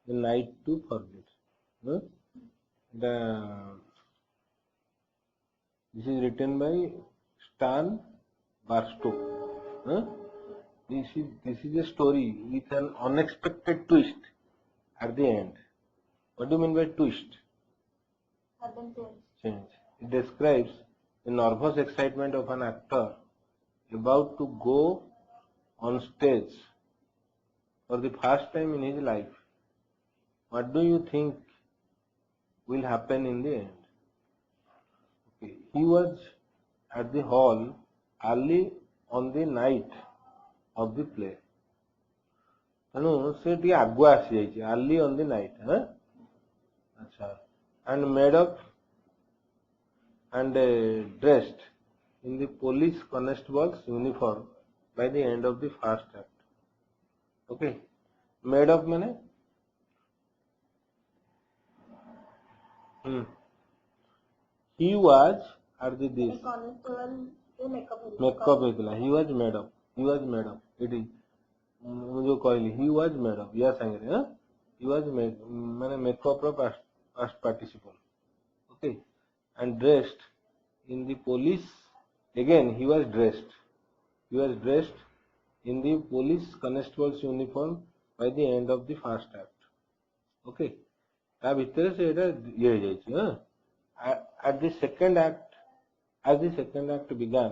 the night to forget. Huh? This is written by Stan Barstow. Huh? This is a story with an unexpected twist at the end. What do you mean by twist? Change. It describes the nervous excitement of an actor about to go on stage for the first time in his life. What do you think will happen in the end? Okay. He was at the hall early on the night of the play. ତେଣୁ ସେ ଟିକେ ଆଗୁଆ ଆସିଯାଇଛି early on the night. ଆଚ୍ଛା. And made up and dressed in the police constable's uniform by the end of the first act. Okay. Made up माने he was at the this makeup ହେଇଥିଲା. He was made up. It is ମୁଁ जो कहली he was made up या संगे he was made माने makeup ର past participle. Okay. And dressed in the police, again he was dressed in the police constable's uniform by the end of the first act. Okay. ତା ଭିତରେ ସେ ଏଟା ଇଏ ହେଇଯାଇଛି. At the second act, as the second act began,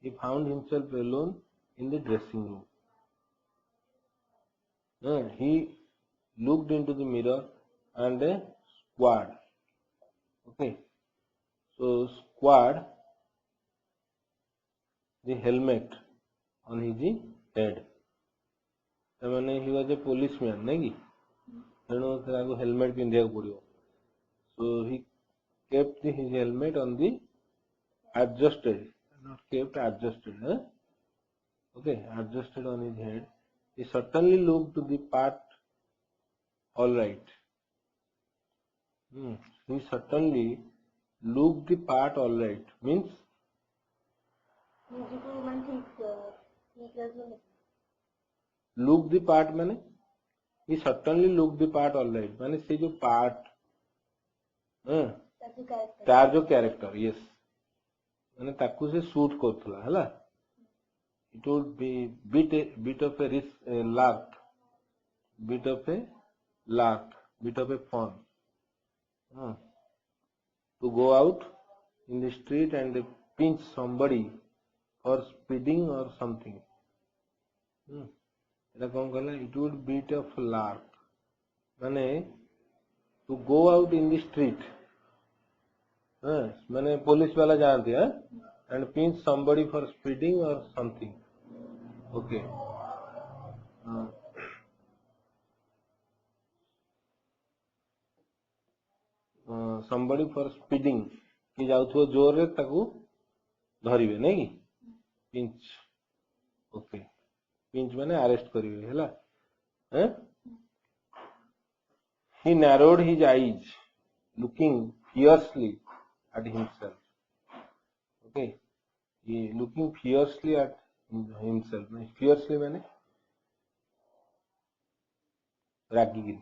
he found himself alone in the dressing room. He looked into the mirror and squared. Okay. So squared the helmet on his head. I he was a policeman, नहीं कि? तेणु ताको helmet पिंधियाको पड़ियो. So he kept his helmet on the adjusted, not kept, adjusted. Okay, adjusted on his head. He certainly looked the part all right. He certainly looked the part all right. Means look the part माने he certainly looked the part all right. माने से जो part तार जो character, yes, माने ताकू से shoot करथला हला. It would be bit of a lark, bit of a fun to go out in the street and pinch somebody for speeding or something. It would be bit of lark माने to go out in the street, माने police वाला जानते हैं, and pinch somebody for speeding or something. Okay. Somebody for speeding कि जाउथो जोर रे ताकू धरिबे नहीं कि pinch. Okay. Pinch माने arrest करिवे हैला. He narrowed his eyes, looking fiercely at himself. Okay. He looking fiercely at himself. Fiercely माने रागीगिरी.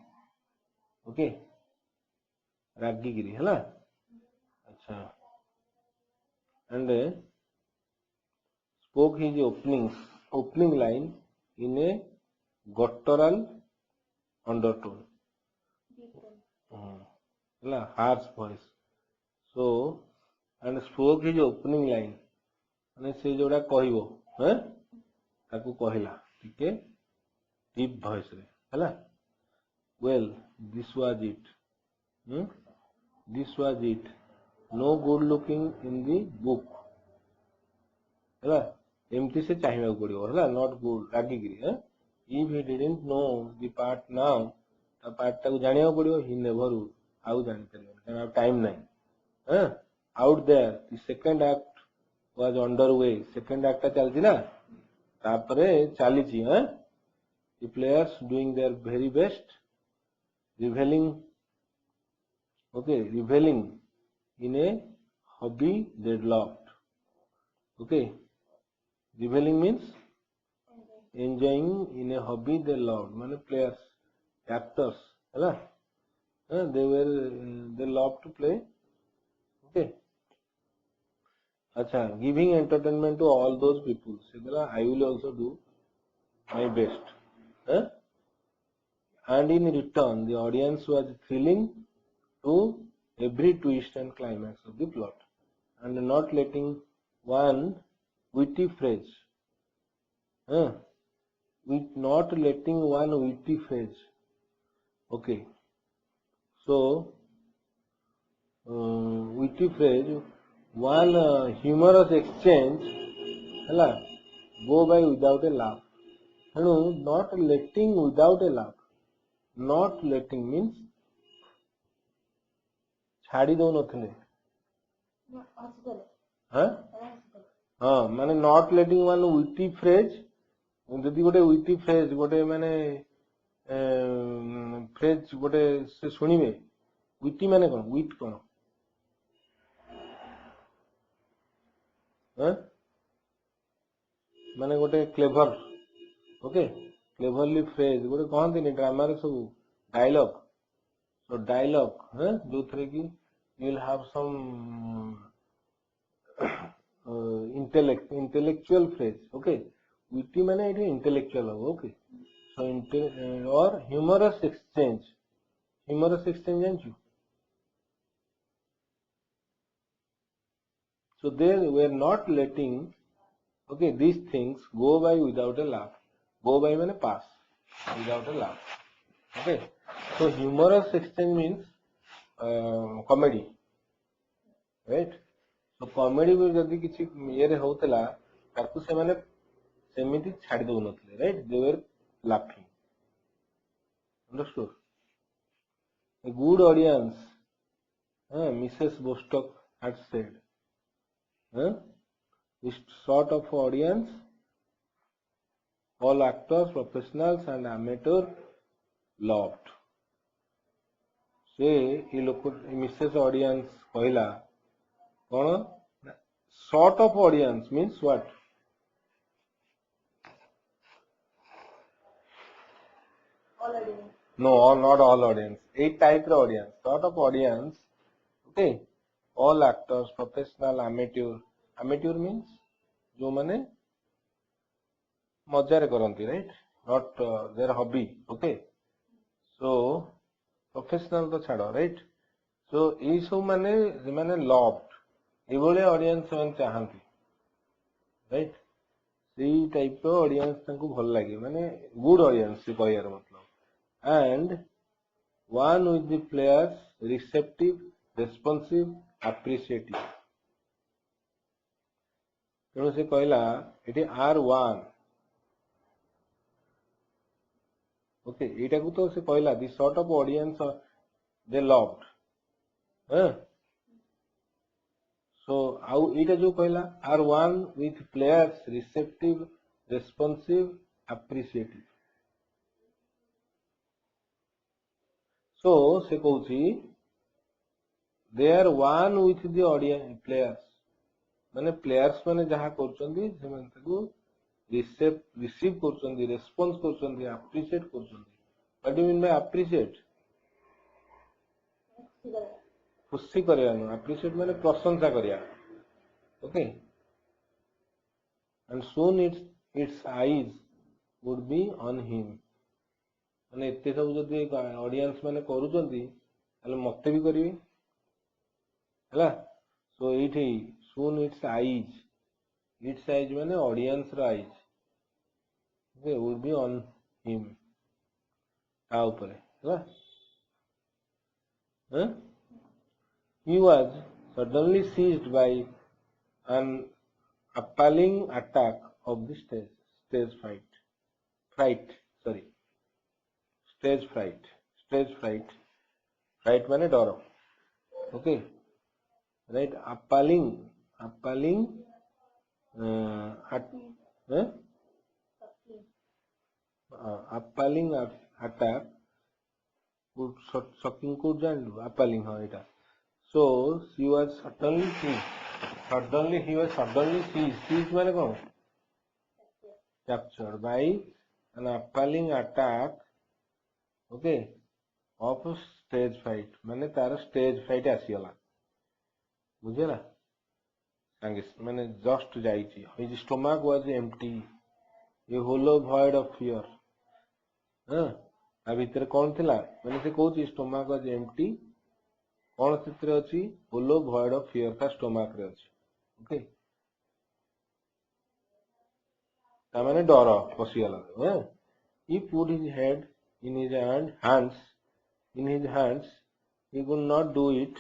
Okay. रागीगिरी है ना. अच्छा. And spoke his opening line in a guttural undertone. Harsh voice. So, and spoke his opening line. माने से जोड़ा कहिबो ताकू कहिला ठीक है deep voice रे हैला. Well, this was it. This was it. No good looking in the book. हैला एमती से चाहिए पड़ियो हैला. Not good रागीगिरी. If he didn't know the part now, ता part ताकू जानिया पड़ियो. He never would. आउ जानि परियो कारण टाइम नहीं. Out there, the second act was underway. Second act चलती ना तापरे चालीची. The players doing their very best, reveling in a hobby deadlocked. Okay, reveling means enjoying in a hobby they loved. माने players, actors, है they love to play. Okay. अच्छा, giving entertainment to all those people. I will also do my best. And in return, the audience was thrilling to every twist and climax of the plot, and not letting one witty phrase. Not letting one witty phrase. Okay. So, witty phrase, one humorous exchange, go by without a laugh. Not letting without a laugh. Not letting means छाड़ी दो नथिले. माने not letting one witty phrase. जदि गोटे witty phrase गोटे माने phrase गोटे से सुनिबे. witty माने कोन? wit कोन? माने गोटे clever. Okay, cleverly phrase गोटे कहंती नि ड्रामा रे सब डायलॉग. So dialogue, जो थे कि you will have some intellectual phrase. Okay, witty माने इट intellectual हो. Okay, so or humorous exchange. Humorous exchange जानछु. So they were not letting, okay, these things go by without a laugh. Go by माने pass without a laugh. Okay, so humorous exchange means comedy, right? So comedy में जदि किसी ये रे होतला ताकू से माने सेमिति छाड़ दो नथले, right? They were laughing. Understood? A good audience, Mrs. Bostock had said, this sort of audience, all actors, professionals and amateur loved. से ये लोग मिसेस ऑडियंस कहला कौन? Sort of audience means what? No, not all audience. एक type रे audience, sort of audience. Okay, all actors, professional, amateur. Amateur means जो माने मजा रे करंती, right? Not their hobby. Okay, so professional तो छाड़, राइट? सो ये सब माने माने लव्ड ये ऑडियंस मन चाहती, राइट? से टाइप रो ऑडियंस तांको भल लागे, माने गुड ऑडियंस से कहयार मतलब. And one with the players receptive, responsive, appreciative. तेणु से कहला एटी R1. ओके, एटा को तो से कहला the sort of audience they loved. So आउ एटा जो कहला R1 with players receptive, responsive, appreciative. So से कहूची they are one with the audience players. माने players माने जहाँ करचंदी से माने ताको receive करचंदी, response करचंदी, appreciate करचंदी. What do you mean by appreciate? खुशी करिया नो. appreciate माने प्रशंसा करिया. Okay, and soon its eyes would be on him. माने एते सब जदि ऑडियंस माने करूचंती ताले मते भी करिवे, हला. सो इठी soon its eyes माने ऑडियंस रा eyes, okay, would be on him. ता ऊपर, हला. He was suddenly seized by an appalling attack of the stage fright. Fright माने डर. Okay, right? appalling appalling attack. Shocking को जान लो. appalling, हाँ इटा. So he was suddenly seized माने कौन? Captured by an appalling attack, okay, off stage fight माने तार स्टेज फाइट आसीगला बुझेला सांगे माने जस्ट जाइची his stomach was empty a hollow void of fear हां आ भीतर कौन थिला माने से कहूची स्टोमक वाज एम्प्टी कौन चित्र अछि होलो भॉइड ऑफ फियर का स्टोमक रे अछि ओके ता माने डर पसिगला हां he put his head in his hands he could not do it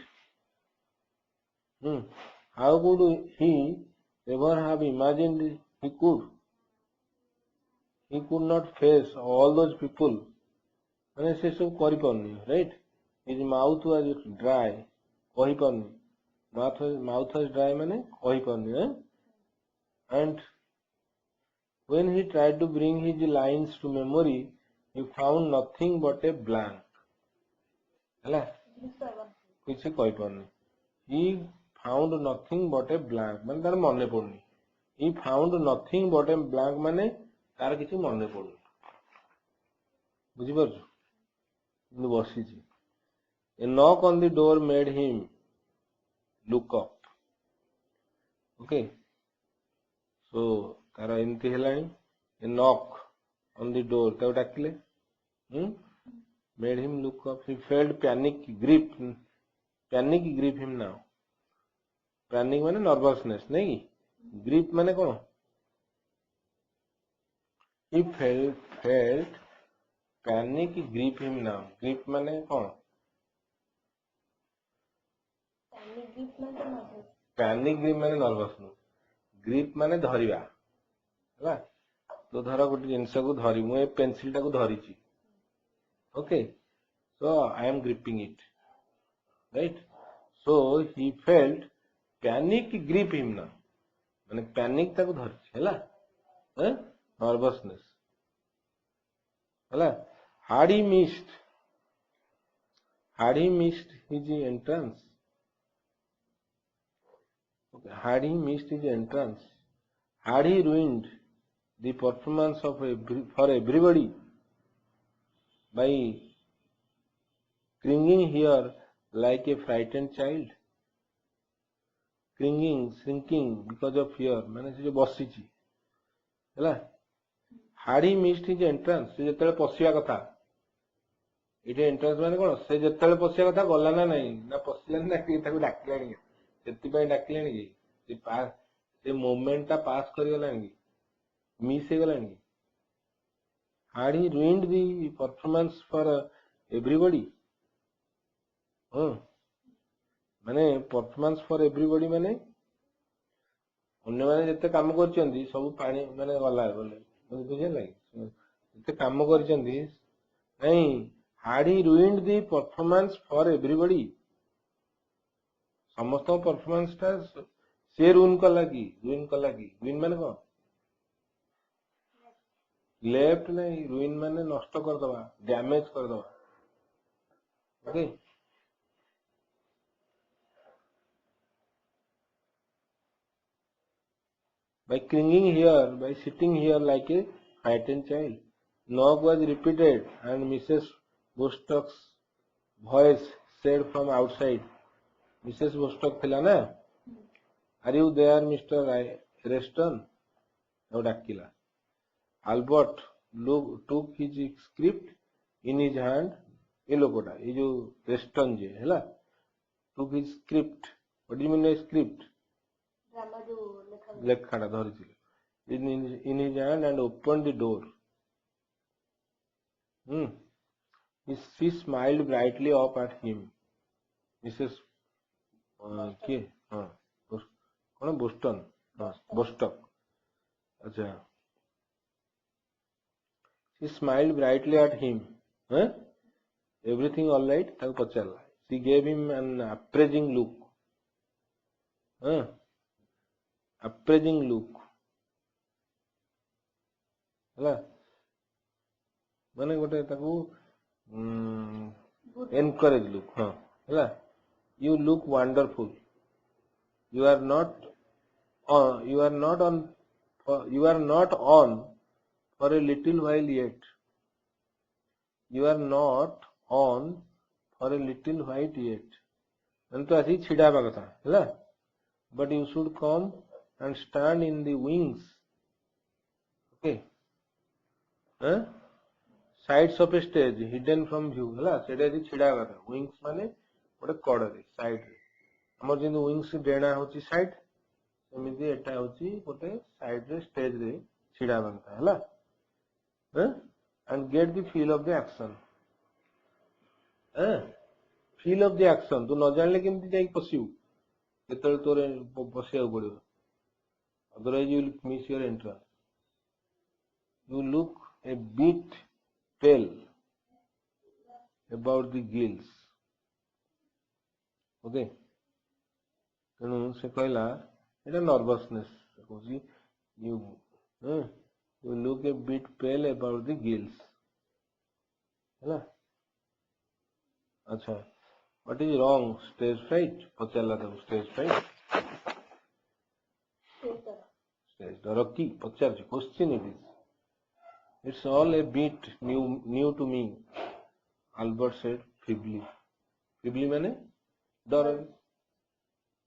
how could he ever have imagined he could not face all those people माने से सब करि परनी right his mouth was dry कहि परनी mouth was dry माने कहि परनी and when he tried to bring his lines to memory he found nothing but a blank ହେଲା କିଛି कहि परनी he found nothing but a blank माने तार मने पड़नी he found nothing but a blank माने तार किसी मने पड़नी बुझी परछु କିନ୍ତୁ ବସିଛି a knock on the door made him look up okay so तार एमती हेलानी a knock on the door ताऊ डाकिले made him look up he felt panic grip him now panic माने nervousness नहीं grip माने कौन he felt panic grip him now grip माने कौन panic grip माने nervousness grip माने धरिबा ହେଲା तो धर गोटे जिनस को धरी मु पेंसिल टा को धरीची okay so I am gripping it right so he felt panic grip him now माने panic ताको धरछि हैला nervousness हैला had he missed his entrance okay had he missed his entrance had he ruined the performance of for everybody by cringing here like a frightened child shrinking because of fear माने से जो बसिची हैला had he missed his entrance से जेतले पसिया कथा इटे entrance माने कोन से जेतले पसिया कथा गला ना नहीं ना पसिया ना कि ताको डाकिलानी सेति पय डाकिलानी कि से पास से मोमेंट ता पास करि गलानी मिस हे गलानी had he ruined the performance for everybody माने परफॉर्मेंस फॉर एवरीबॉडी माने अन्य माने जते काम करचंदी सब पानी माने गला बोले बुझे लागि जते काम करचंदी नहीं had he ruined the performance for everybody समस्त परफॉर्मेंस ता से रुइन कला की रुइन माने को लेफ्ट नहीं रुइन माने नष्ट कर दबा डैमेज कर दबा okay by clinging here by sitting here like a frightened child knock was repeated and Mrs. Bostock's voice said from outside Mrs. Bostock thila na are you there Mr. Reston no dakila Albert took his script in his hand ये लोकोटा ये जो रेस्टन जे हैला took his script what do you mean by script drama जो लेखाटा धरिथिले in his hand and opened the door she smiled brightly up at him Mrs. के हाँ कौन Boston हाँ बोस्टक अच्छा she smiled brightly at him everything all right ताको पचारला she gave him an appraising look appraising look ହେଲା माने गोटे ताको encourage look हाँ ହେଲା you look wonderful you are not on for a little while yet you are not on for a little white yet ମାନେ ତୁ ଆସିକି ଛିଡ଼ା ହେବା କଥା ହେଲା but you should come and stand in the wings okay sides of a stage hidden from view ହେଲା ସେଇଟା ଆସିକି ଛିଡ଼ା ହେବା କଥା wings ମାନେ ଗୋଟେ କଡ଼ରେ ସାଇଡରେ ଆମର ଯେମିତି wings ଡେଣା ହଉଛି ସାଇଡ ସେମିତି ଏଟା ହଉଛି ଗୋଟେ ସାଇଡରେ ଷ୍ଟେଜରେ ଛିଡ଼ା ହେବା କଥା ହେଲା and get the feel of the action feel of the action ତୁ ନ ଜାଣିଲେ କେମିତି ଯାଇକି ପଶିବୁ କେତେବେଳେ ତୋର ପଶିବାକୁ ପଡିବ otherwise you will miss your entrance you look a bit pale about the gills okay ତେଣୁ ସେ କହିଲା ଏଇଟା ନର୍ଭସନେସ୍ କହୁଛି you look a bit pale about the gills ହେଲା अच्छा what is wrong stage fright पचारला ताको stage fright stage डर की पचार question it is it's all a bit new to me Albert said feebly माने डर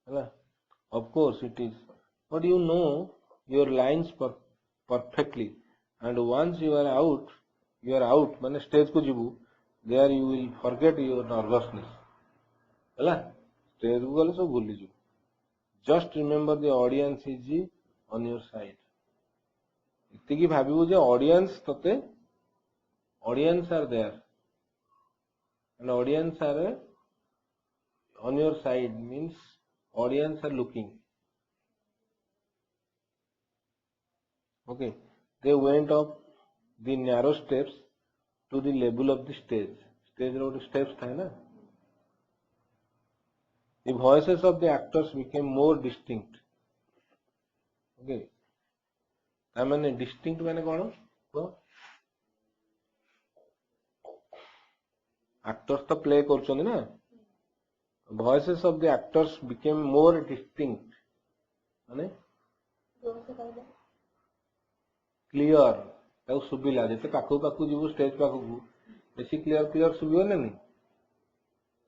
ହେଲା of course it is but you know your lines perfectly and once you are out माने stage को जीवु there you will forget your nervousness ହେଲା stage को गले सब भूली ଯିବୁ just remember the audience is on your side ଏତିକି ଭାବିବୁ ଯେ audience ତତେ audience are there and audience are on your side means audience are looking okay they went up the narrow steps to the level of the stage row steps था ना the voices of the actors became more distinct okay I mean distinct माने कौन तो actors तो play करछोनी ना voices of the actors became more distinct माने clear ताऊ सुबिला जैसे पाखु जीवु स्टेज पाखु बेसी क्लियर सुबियो ना नहीं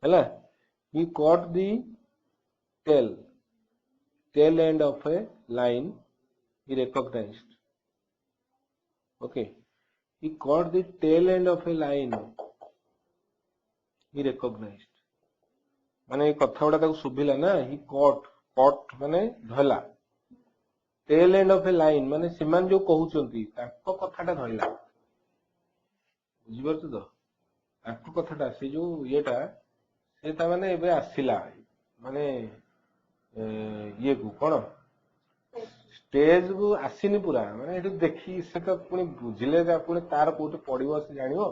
हैला he caught the tail end of a line he recognized okay he caught the tail end of a line he recognized माने ये कथा उड़ा ताको सुबिला ना he caught माने धला tail end of a line माने सिमान जो कहउचंती ताको कथाटा धइला बुझि परछ तो ताको कथाटा से जो येटा से ता माने एबे आसिला माने ये को कोन स्टेज को आसीनी पूरा माने एठु देखि से तो पुनी बुझिले जा पुनी तार कोटे पडिवो से जानिवो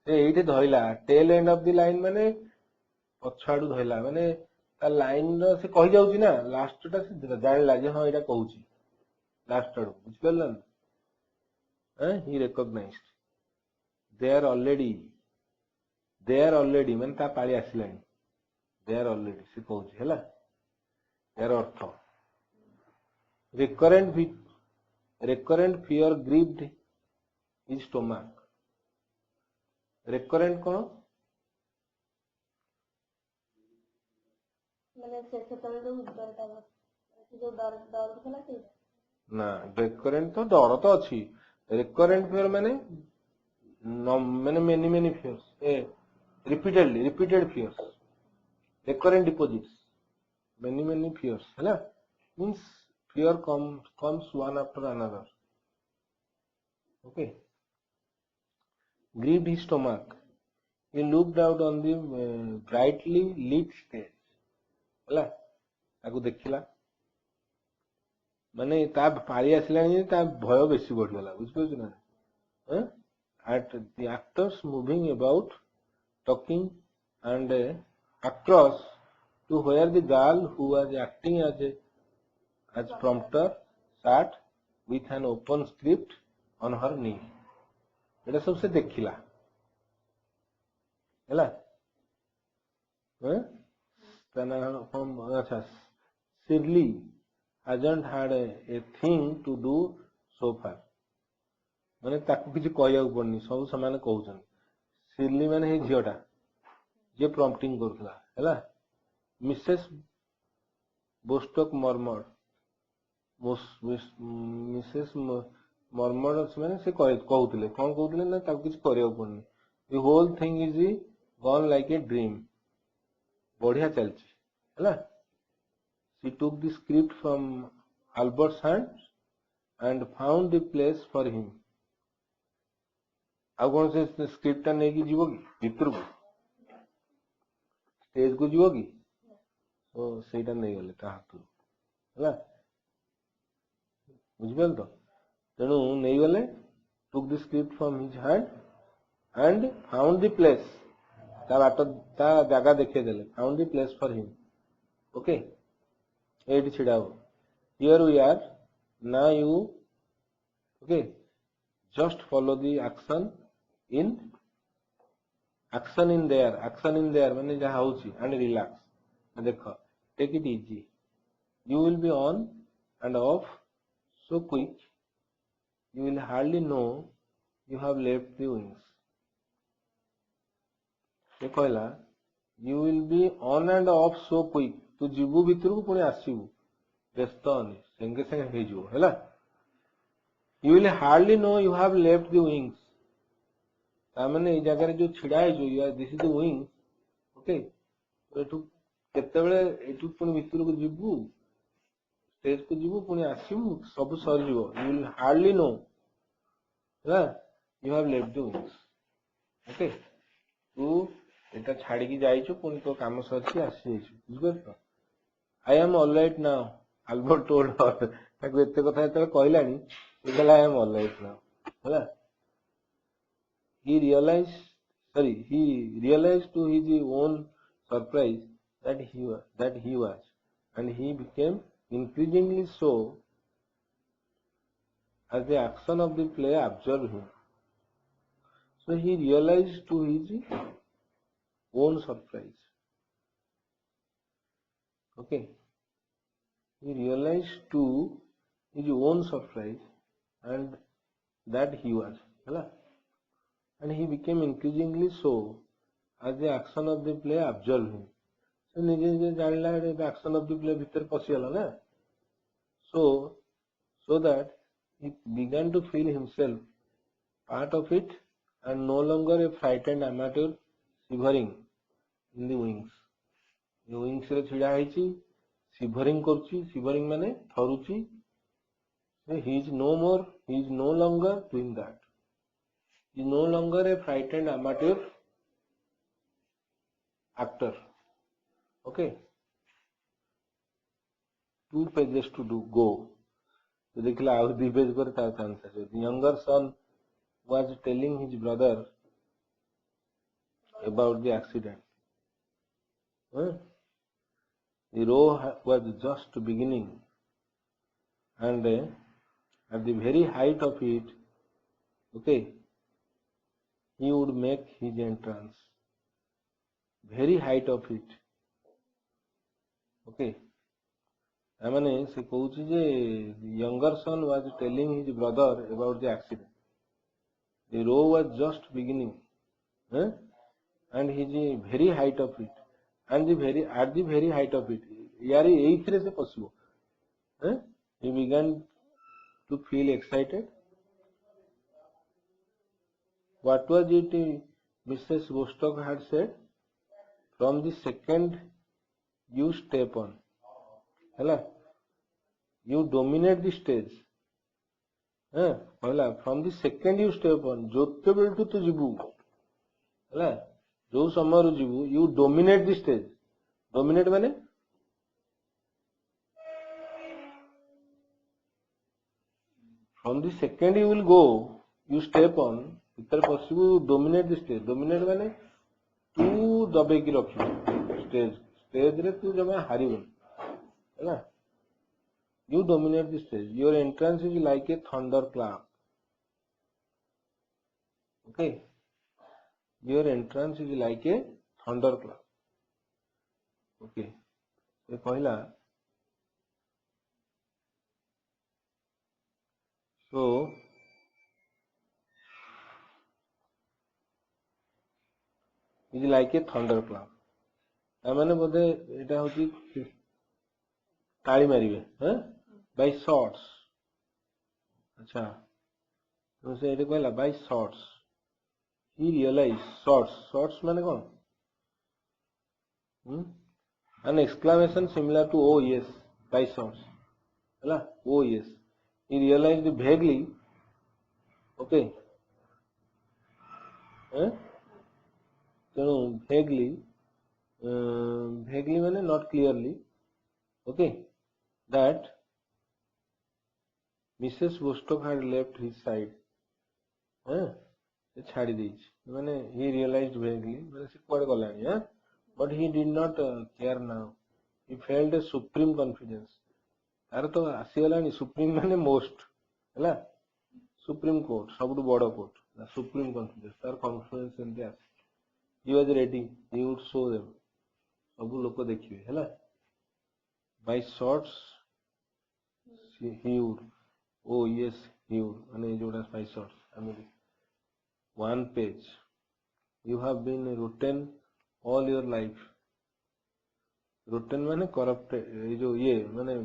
से एठी धइला tail end of the line माने पछाडू धइला माने ता लाइन रो से कहि जाउची ना लास्ट टा से जानिला जे हां एटा कहउची लास्ट टा बुझ परलन he recognized they are already माने ता पाली आसिलानी they are already से कहउची हैला यार अर्थ recurrent fear gripped his stomach recurrent कौन मैंने से तले जो डरता जो डर थला से ना recurrent तो डर तो अच्छी recurrent fear माने many fears repeated fears recurrent deposits many fears हैला means fear comes one after another okay gripped his stomach he looked out on the brightly lit stage हैला ताको देखिला माने ता पारी आसिलानी ता भय बेसी बढ़िला बुझियो ना at the actors moving about talking and across to where the girl who was acting as prompter sat with an open script on her knee एटा सब से देखिला हैला तना हम अच्छा Shirley hasn't had a thing to do so far माने ताकू किछि कहया पड़नी सब समान कहउछन Shirley माने हे झियोटा जे प्रॉम्प्टिंग करथला हैला मिसेस बोस्टक मर्मर मिसेस मर्मर माने से कहउतले कोन कहउतले ना ताको किछ करियो पड़नी the whole thing is gone like a dream बढ़िया चलची हैला she took the script from Albert's hand and found the place for him ଆଉ कौन से स्क्रिप्ट टा नहीं की जीवो की भीतर को स्टेज को जीवो की तो सेटा नहीं गले ता हाथ हैला बुझबेल तो तेणु नहीं गले took the script from his hand and found the place ता बाट ता जगह देखे देले found the place for him okay एट छिड़ा हो here we are now you okay just follow the action in there माने जहाँ होची and relax देखो take it easy you will be on and off so quick you will hardly know you have left the wings ये कहला you will be on and off so quick तू जीवु भीतर को पुणी आसीबु व्यस्त अनि संगे संगे हे जो हैला you will hardly know you have left the wings ता माने ए जगह रे जो छिड़ा है जो या this is the wing okay तो एठु केते बेले एठु पुणी भीतर को जीवु स्टेज को जीवु पुणी आसीबु सब सर जीवो you will hardly know हैला you have left the wings okay तू एटा छाड़ी की जाइछु पुणी तो काम सरसी आसी जाइछु बुझबो I am all right now Albert told her ताको एते कथा एते कहलानी से गला I am all right now हैला he realized to his own surprise that he was and he became increasingly so as the action of the play absorbed him so he realized to his own surprise okay he realized to his own surprise and that he was हैला and he became increasingly so as the action of the play absorbed him so निजे निजे जानला the action of the play भीतर पसी गला ना so that he began to feel himself part of it and no longer a frightened amateur shivering in the wings the wings रे छिड़ा हैची shivering करची shivering माने थरुची he is no longer doing that he is no longer a frightened amateur actor okay 2 pages to go तो देखला आउ 2 page पर ता chance है the younger son was telling his brother about the accident the row was just beginning and at the very height of it okay he would make his entrance very height of it okay I mean se कहउची J younger son was telling his brother about the accident the row was just beginning and his very height of it and at the very height of it यार एइथरे से पसिबो he began to feel excited what was it Mrs. Bostock had said from the second you step on हैला you dominate the stage कहला from the second you step on जोते बेलटू तो जीवु हैला जो समय रु जीवु you dominate the stage dominate माने from the second you will go you step on भीतर पसिबु dominate the stage dominate माने तू दबे की रखी स्टेज रे तू जमा हारिबो हैला you dominate the stage your entrance is like a thunderclap okay your entrance is like a thunderclap okay ये कहला so is like a thunder cloud मैंने बोधे एटा होची ताली मारिबे हैं बाय शॉट्स अच्छा तो से एटे कहला बाय शॉट्स ही रियलाइज शॉट्स माने कौन an exclamation similar to oh yes by shorts hela oh yes he realized vaguely okay eh तेणु vaguely माने not clearly okay that Mrs. Wostock had left his side से छाड़ी देछि माने he realized vaguely माने से कुआडे गलानी but he did not care now he felt a supreme confidence तार तो आसीगलानी supreme माने most हैला supreme court सबुठ बड़ court supreme confidence तार confidence एंते आसी he was ready he would show them सब लोक देखिए हैला by shorts he would oh yes he would माने जोड़ा by shorts I mean one page you have been rotten all your life rotten माने corrupted ये जो ये माने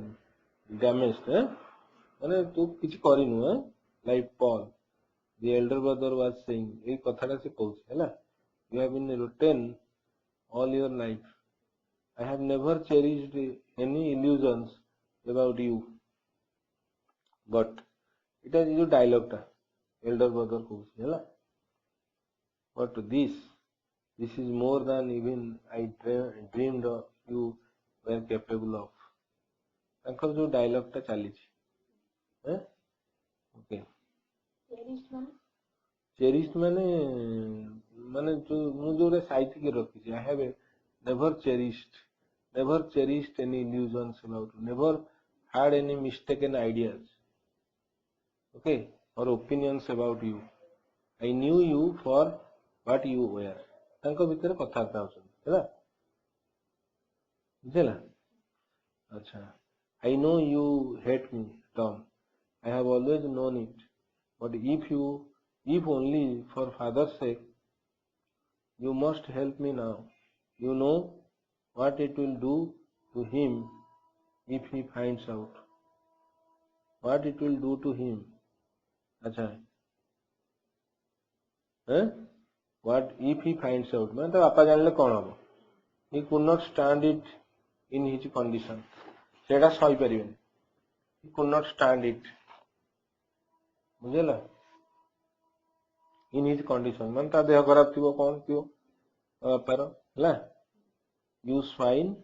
damaged है माने तू किछ करिनु है like Paul the elder brother was saying ए कथाटा से कहउछ हैला you have been rotten all your life I have never cherished any illusions about you but এটা যে ডায়লগটা elder brother कहउछ हैला but this is more than even I dreamed of you were capable of तांकर जो डायलॉगटा चली हैं okay cherished माने माने जो मु जोरे साइट के रखी छी I have never cherished any illusions about you never had any mistaken ideas okay or opinions about you I knew you for what you were तांको भीतर कथार्ता होछन हैला बुझला अच्छा I know you hate me Tom I have always known it but if only for father's sake you must help me now you know what it will do to him if he finds out what it will do to him अच्छा what if he finds out मैं तो बापा जानले कौन हम he could not stand it in his condition सेटा सही परिबेन he could not stand it बुझला in his condition मान ता देह खराब थिबो कोन थियो बापार हला you swine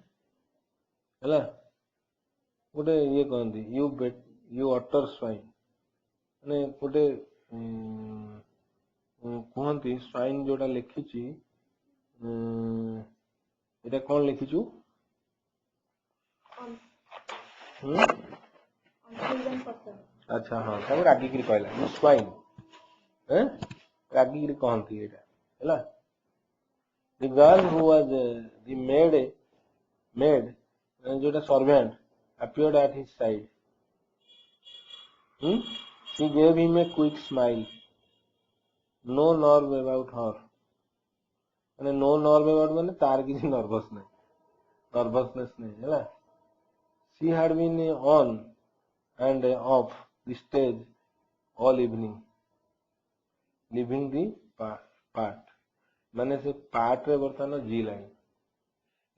हला गोटे ये कहंदी you utter swine माने गोटे कहती स्वाइन जोटा लिखी एटा कौन लिखिचु अच्छा हाँ सब रागी की कहला स्वाइन हैं रागी की कहती एटा हैला the girl who was the maid जोटा servant appeared at his side she gave him a quick smile no nerve about her माने no nerve about माने तार किसी nervousness नहीं हैला she had been on and off the stage all evening leaving the part माने से part रे बर्तन जी लाइन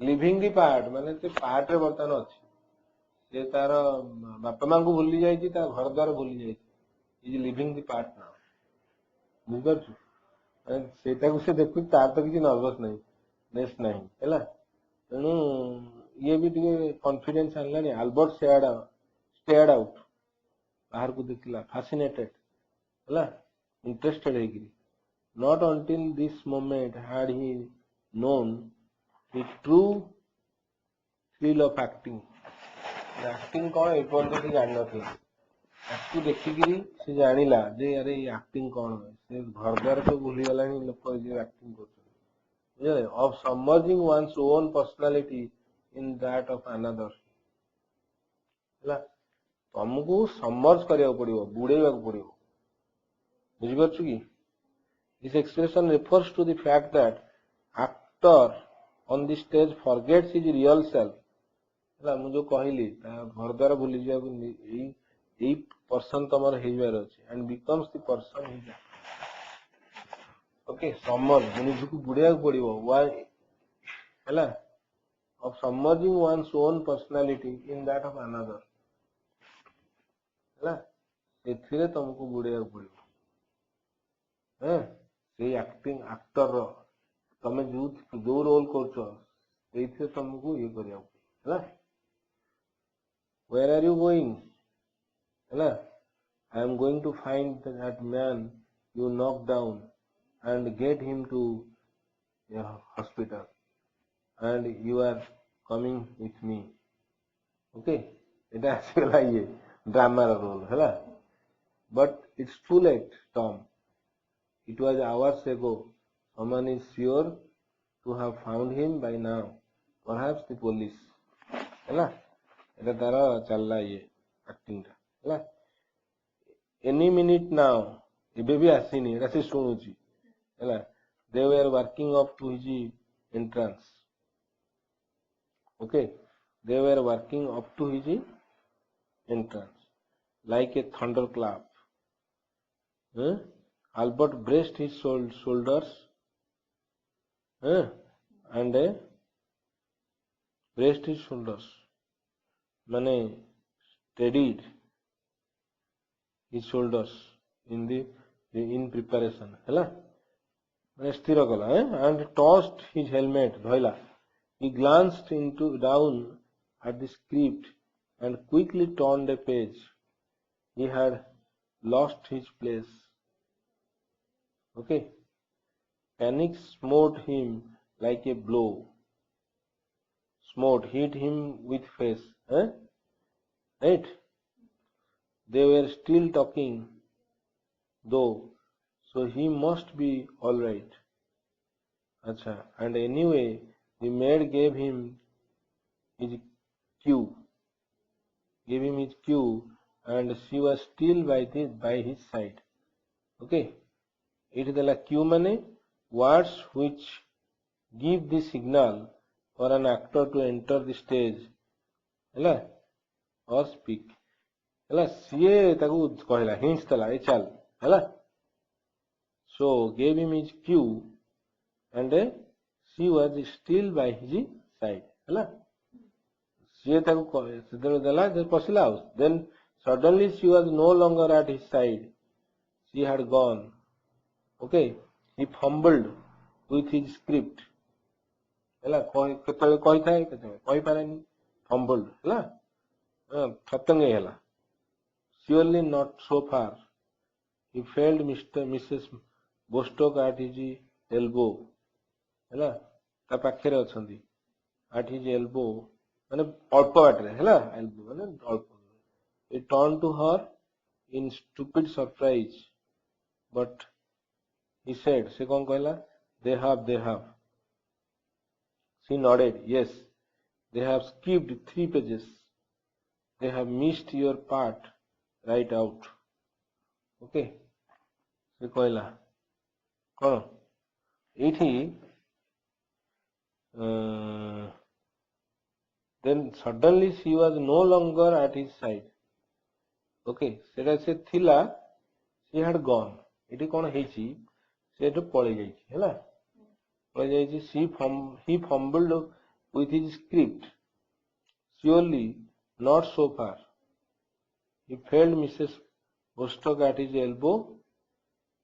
लिविंग दी पार्ट माने से पार्ट रे बर्तन अछि से तार बापा मां को भूली जाई छी तार घर द्वार भूली जाई छी is living the part now बुझर छु सेटा को से देखु तार तो किसी नर्वस नहीं नेस नहीं हैला तेनु ये भी टिके कॉन्फिडेंस आनला नहीं अल्बर्ट स्टेयर्ड आउट बाहर को देखला फैसिनेटेड हैला इंटरेस्टेड है कि not until this moment had he known the true feel of acting कौन ए पर्यंत से जान नथि एक्टिंग देखिगिरी से जानिला जे अरे एक्टिंग कौन है से घर द्वार को भूली गलानी लोक जे एक्टिंग करछन बुझले of submerging one's own personality in that of another हला तुमको सबमर्ज करिया पड़िबो बुड़ेबा पड़िबो बुझि परछु की This expression refers to the fact that actor on the stage forgets his real self, ହେଲା ମୁଁ ଯୋଉ କହିଲି ଘର ଦ୍ୱାରା ଭୁଲି ଯିବାକୁ ଏଇ पर्सन तमर हेइबार अछि and becomes the person he is. Okay, समर निजକୁ बुड़ियाକୁ पड़िबो why ହେଲା of submerging one's own personality in that of another, ହେଲା एथिरे तुमको बुड़ियाକୁ पड़िबो हैं से एक्टर रो तमे जो रोल करछो एथिरे तुमको ये करिया ହେଲା where are you going, ହେଲା I am going to find that man you knocked down and get him to a hospital and you are coming with me. Okay, এটা আসলে ইয়ে ড্রামার রোল ହେଲା but it's too late Tom, it was hours ago, someone is sure to have found him by now, perhaps the police, ହେଲା এটা ତାର ଚାଲିଲା ଇଏ acting ଟା ହେଲା any minute now ଏବେ ବି ଆସିନି ଏଟା ସେ ଶୁଣୁଛି ହେଲା they were working up to his entrance. Okay, they were working up to his entrance like a thunderclap. Albert braced his shoulders and braced his shoulders mane steadied his shoulders in preparation hela स्थिर कला and tossed his helmet धोइला. He glanced down at the script and quickly turned a page. He had lost his place. Okay, panic smote him like a blow. Hit him with face, right? They were still talking though, so he must be all right. Acha, and anyway the maid gave him his cue and she was still by his side. Okay, it dela cue mane words which give the signal for an actor to enter the stage hela or speak hela siye taku कहला hints dela e chal hela so gave him his cue and she was still by his side hela siye taku sidelo dela je pasila house then suddenly she was no longer at his side, she had gone. Okay, he fumbled with his script hela केतले कहि थाए केतले कहि पारेनी fumbled hela खतंगे hela surely not so far. He felt Mrs. Bostock at his elbow hela ता पाखरे अछंदी at his elbow माने अल्प बाटरे हला elbow माने अल्प. He turned to her in stupid surprise, but he said se kon कहला they have. She nodded yes, they have skipped 3 pages, they have missed your part right out. Okay, se कहला कोन एठी then suddenly she was no longer at his side. Okay, सेटा से थिला she had gone. एठी कोन हेची सेटा पळे जाईची हैला पळे जाईची he fumbled with his script, surely not so far. He felt Mrs. Bostock at his elbow.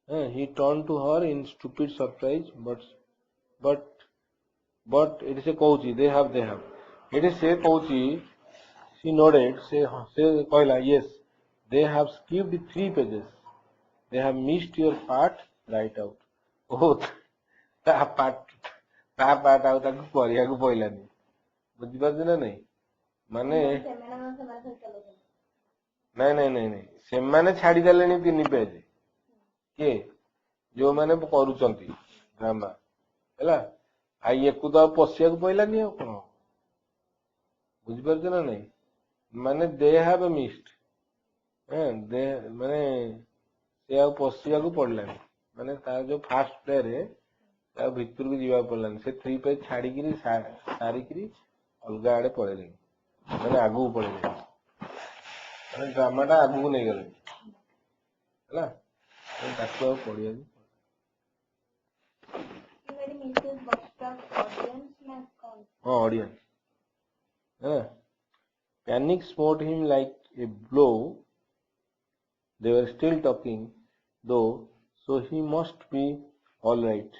He turned to her in stupid surprise, but it is a Cauchy they have it is a Cauchy. She nodded से कहला yes, they have skipped 3 pages, they have missed your part right out. Oh, ता part out ताकू करिया को पइलानी बुझि पाछ ना नहीं माने नहीं से माने छाडी देलेनी 3 पेज के जो माने करूचंती ड्रामा हैला आई एकु तो पसिया को पइलानी हो कोन बुझि पाछ ना नहीं माने दे हैव मिस्ड दे माने से आ पसिया को पड़लानी माने तार जो फास्ट प्ले रे भितर को जीवा पड़लानी से 3 पेज छाड़ी सारिकी अलग आड़े पड़े मैंने आगू पड़े मैंने ड्रामाटा आगू नहीं गले है पढ़िया मेरी मिसेस बस्टॉक ऑडियंस में कौन हाँ ऑडियंस है panic smote him like a blow. They were still talking though, so he must be all right.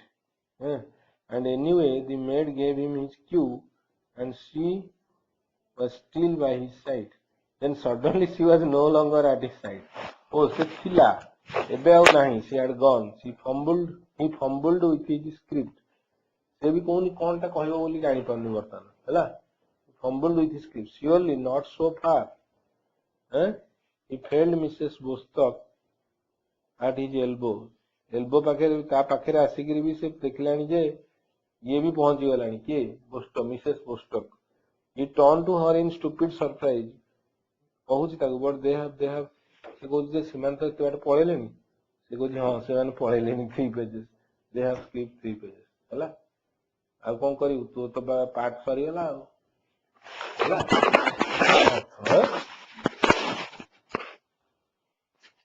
And anyway, the maid gave him his cue, and she was still by his side. Then suddenly she was no longer at his side. Oh, se thila. Ebe au nahi. She had gone. He fumbled with his script. Se bhi कौन टा कहिबो बोली जानि पारनी बर्तमान हैला fumbled with his script. Surely not so far. He felt Mrs. Bostock at his elbow. Elbow पाखे आसिक भी से देखला जे ये भी पहुंच गला किए Bostock Mrs Bostock he turned to her in stupid surprise कहूची ताको बट दे हैव से कहूची जे सीमांत के बाटे पळेलेनी से कहूची हां से माने पळेलेनी 3 pages they have skip 3 pages हला आ कोन करी तू तो पार्ट सरी हला हला